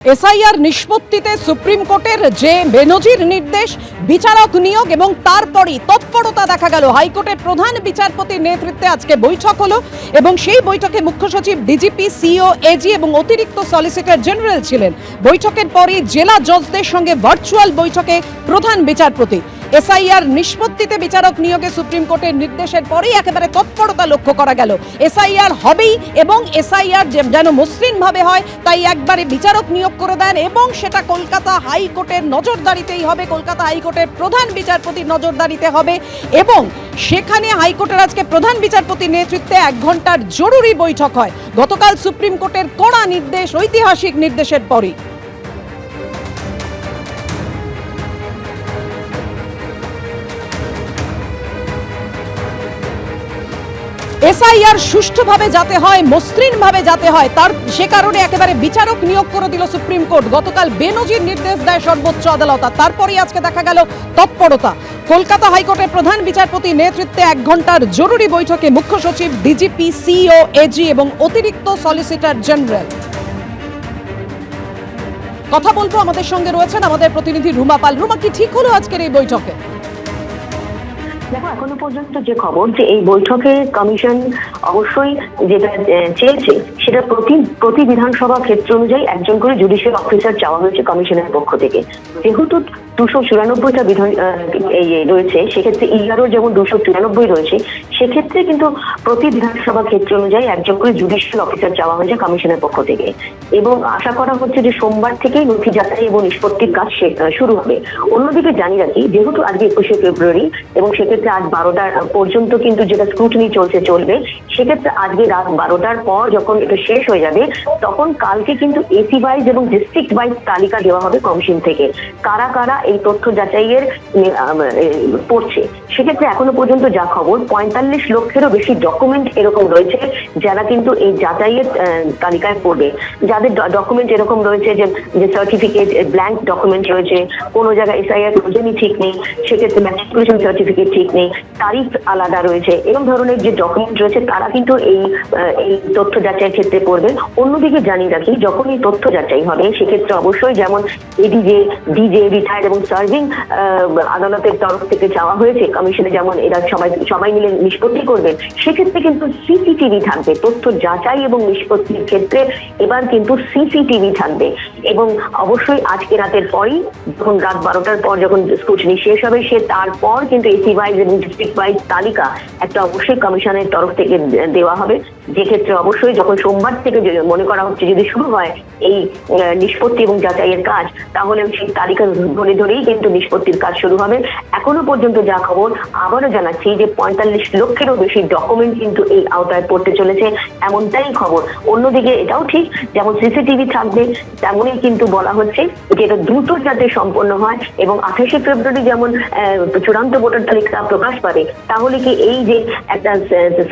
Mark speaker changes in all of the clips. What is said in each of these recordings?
Speaker 1: SIR নিষ্পত্তিতে supreme কোর্টের যে বেনজির নির্দেশ, বিচারক নিয়োগ এবং তারপরই তৎপরতা দেখা গেল। হাইকোর্টের প্রধান বিচারপতির নেতৃত্বে আজকে বৈঠক হলো এবং সেই বৈঠকে মুখ্য সচিব, ডিজিপি, সিইও, এজি এবং অতিরিক্ত সলিসিটর জেনারেল ছিলেন। বৈঠকের পরই জেলা জজদের সঙ্গে ভার্চুয়াল বৈঠকে প্রধান বিচারপতি। এসআইআর নিষ্পত্তিতে বিচারক নিয়োগে সুপ্রিম কোর্টের নির্দেশের পরেই একেবারে তৎপরতা লক্ষ্য করা গেল। এসআইআর হবেই এবং এসআইআর যেন মসৃণভাবে হয় তাই একবারে বিচারক নিয়োগ করে দেন এবং সেটা কলকাতা হাইকোর্টের নজরদারিতেই হবে, কলকাতা হাইকোর্টের প্রধান বিচারপতির নজরদারিতে হবে। এবং সেখানে হাইকোর্টের আজকে প্রধান বিচারপতির নেতৃত্বে 1 ঘন্টার জরুরি বৈঠক হয় গতকাল সুপ্রিম কোর্টের কড়া নির্দেশ, ঐতিহাসিক নির্দেশের পরই। এসআইআর সুষ্ঠুভাবে যাতে হয়, মসৃণভাবে যাতে হয়, তার সে কারণে একেবারে বিচারক নিয়োগ করে দিল সুপ্রিম কোর্ট। গতকাল বেনজির নির্দেশ দেয় সর্বোচ্চ আদালত, তারপরেই আজকে দেখা গেল তৎপরতা। কলকাতা হাইকোর্টের প্রধান বিচারপতির নেতৃত্বে 1 ঘন্টার জরুরি বৈঠকে মুখ্য সচিব, ডিজিপি, সিইও, এজি এবং অতিরিক্ত সলিসিটর জেনারেল। কথা বলবো, আমাদের সঙ্গে রয়েছেন আমাদের প্রতিনিধি রুমা পাল। রুমা, কি ঠিক হলো আজকের এই বৈঠকে?
Speaker 2: দেখো, এখনো পর্যন্ত যে খবর, যে এই বৈঠকে কমিশন অবশ্যই যেটা চেয়েছে সেটা প্রতি বিধানসভা ক্ষেত্র অনুযায়ী একজন করে জুডিশিয়াল অফিসার চাওয়া হয়েছে কমিশনের পক্ষ থেকে। যেহেতু 294টা বিধান রয়েছে, সেক্ষেত্রে ইআরও যেমন 294 রয়েছে, সেক্ষেত্রে কিন্তু প্রতি বিধানসভা ক্ষেত্র অনুযায়ী একজন করে জুডিশিয়াল অফিসার চাওয়া হয়েছে কমিশনের পক্ষ থেকে। এবং আশা করা হচ্ছে যে সোমবার থেকেই নথি যাচাই এবং নিষ্পত্তির কাজ শুরু হবে। অন্যদিকে জানিয়ে রাখি, যেহেতু আজকে 21শে ফেব্রুয়ারি এবং সেক্ষেত্রে আজ 12টা পর্যন্ত কিন্তু যেটা স্ক্রুটিনি চলবে, সেক্ষেত্রে আজকে রাত 12টার পর যখন এটা শেষ হয়ে যাবে, তখন কালকে কিন্তু এসি ওয়াইজ এবং ডিস্ট্রিক্ট ওয়াইজ তালিকা দেওয়া হবে কমিশন থেকে, কারা কারা এই তথ্য যাচাইয়ের পড়ছে। সেক্ষেত্রে এখনো পর্যন্ত যা খবর, 45 লক্ষেরও বেশি ডকুমেন্ট এরকম রয়েছে যারা কিন্তু এই যাচাইয়ের তালিকায় পড়বে। যাদের ডকুমেন্ট এরকম রয়েছে যে সার্টিফিকেট ব্ল্যাঙ্ক ডকুমেন্ট রয়েছে, কোনো জায়গায় এসআইআর প্রয়োজনই ঠিক নেই, সেক্ষেত্রে ম্যাট্রিকুলেশন সার্টিফিকেট ঠিক নেই, তারিখ আলাদা রয়েছে, এরকম ধরনের যে ডকুমেন্ট রয়েছে তারা কিন্তু এই তথ্য যাচাইয়ের ক্ষেত্রে পড়বে। অন্যদিকে জানিয়ে রাখি, যখন এই তথ্য যাচাই হবে সেক্ষেত্রে অবশ্যই যেমন এডিজে, ডিজে, রিটায়ার্ড এবং সার্ভিং আদালতের তরফ থেকে চাওয়া হয়েছে কমিশনে, যেমন এরা সবাই মিলে নিষ্পত্তি করবেন, সেক্ষেত্রে কিন্তু সিসিটিভি থাকবে। তথ্য যাচাই এবং নিষ্পত্তির ক্ষেত্রে এবার কিন্তু সিসিটিভি থাকবে। এবং অবশ্যই আজকে রাতের পরই, যখন রাত 12টার পর যখন স্ক্রুটিনি শেষ হবে, তারপর কিন্তু এসি ওয়াইজ এবং ডিস্ট্রিক্ট ওয়াইজ তালিকা একটা অবশ্যই কমিশনের তরফ থেকে দেওয়া হবে। যে ক্ষেত্রে অবশ্যই যখন সোমবার থেকে মনে করা হচ্ছে যদি শুরু হয় এই নিষ্পত্তি এবং যাচাইয়ের কাজ, তাহলে সেই তালিকা ধরেই কিন্তু নিষ্পত্তির কাজ শুরু হবে। এখনো পর্যন্ত যা খবর, আবারও জানাচ্ছি যে 45 লক্ষেরও বেশি ডকুমেন্ট কিন্তু এই আওতায় পড়তে চলেছে, এমনটাই খবর। অন্যদিকে এটাও ঠিক, যেমন সিসিটিভি থাকবে, তেমনই কিন্তু বলা হচ্ছে যে এটা দ্রুত যাতে সম্পন্ন হয় এবং 28শে ফেব্রুয়ারি যেমন চূড়ান্ত ভোটার তালিকা প্রকাশ পাবে, তাহলে কি এই যে একটা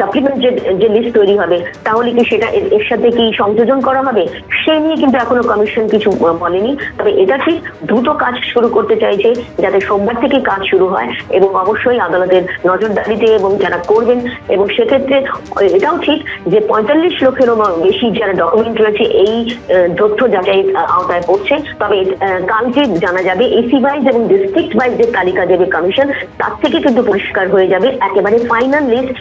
Speaker 2: সাপ্লিমেন্ট যে লিস্ট তৈরি হবে, তাহলে কি সেটা এর সাথে কি সংযোজন করা হবে, সে নিয়ে কিন্তু এখনো কমিশন কিছু বলেনি। তবে এটা ঠিক, দ্রুত কাজ শুরু করতে চাইছে যাতে সোমবার থেকে কাজ শুরু হয় এবং অবশ্যই আদালতের নজরদারিতে এবং যারা করবেন। এবং সেক্ষেত্রে এটাও ঠিক যে 45 লক্ষেরও বেশি যারা ডকুমেন্ট রয়েছে এই তথ্য যাচাই আওতায় পড়ছে। তবে কালকে জানা যাবে এসি ওয়াইজ এবং ডিস্ট্রিক্ট ওয়াইজ যে তালিকা দেবে কমিশন, তার থেকে কিন্তু পরিষ্কার হয়ে যাবে একেবারে ফাইনাল লিস্ট,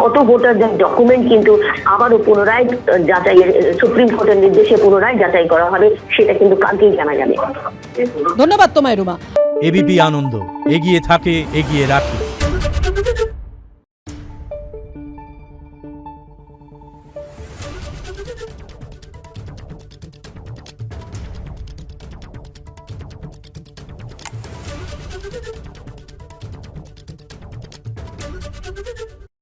Speaker 2: কত ভোটারদের ডকুমেন্ট কিন্তু আবারও পুনরায় যাচাইয়ের, সুপ্রিম কোর্টের নির্দেশে পুনরায় যাচাই করা হবে, সেটা কিন্তু কালকেই জানা যাবে।
Speaker 1: ধন্যবাদ তোমায় রুমা।
Speaker 3: এবিপি আনন্দ, এগিয়ে থাকে, এগিয়ে রাখে।